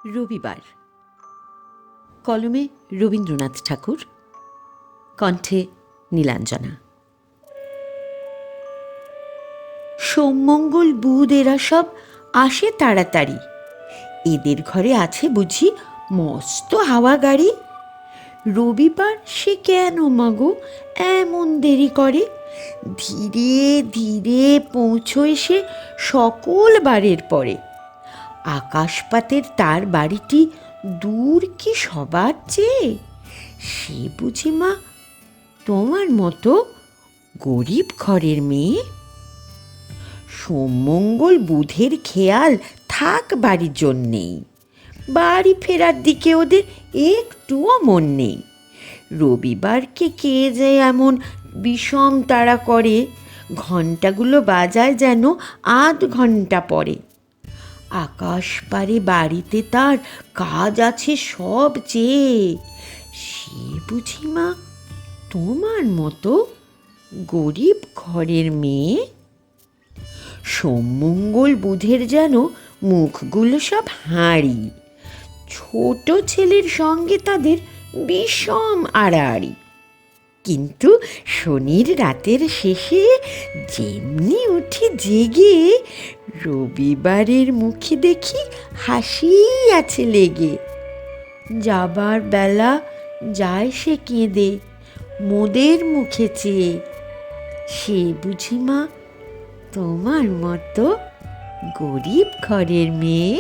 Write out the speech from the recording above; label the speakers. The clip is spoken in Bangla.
Speaker 1: রবিবার। কলমে রবীন্দ্রনাথ ঠাকুর, কণ্ঠে নীলাঞ্জনা। সোমমঙ্গল বুধ এরা সব আসে তাড়াতাড়ি। এদের ঘরে আছে বুঝি মস্ত হাওয়া গাড়ি। রবিবার সে কেন মাগো এমন দেরি করে? ধীরে ধীরে পৌঁছয় সে সকল বারের পরে। আকাশপাতের তার বাড়িটি দূর কি সবার চেয়ে? সে বুঝি মা তোমার মতো গরিব ঘরের মেয়ে? সোমমঙ্গল বুধের খেয়াল থাক বাড়ির জন্যেই, বাড়ি ফেরার দিকে ওদের একটুও মন নেই। রবিবারকে কে যে এমন বিষম তাড়া করে, ঘণ্টাগুলো বাজায় যেন আধ ঘণ্টা পরে। আকাশ পারে বাড়িতে তার কাজ আছে সব চেয়ে। সে বুঝি মা তোমার মতো গরিব ঘরের মেয়ে? সোমমঙ্গল বুধের যেন মুখগুলো সব হাঁড়ি, ছোট ছেলের সঙ্গে তাদের বিষম আড়াআড়ি। কিন্তু শনির রাতের শেষে যেমনি উঠি জেগে, রবিবারের মুখে দেখি হাসি আছে লেগে। যাবার বেলা যায় সে কেঁদে মোদের মুখে চেয়ে। সে বুঝি মা তোমার মতো গরিব ঘরের মেয়ে?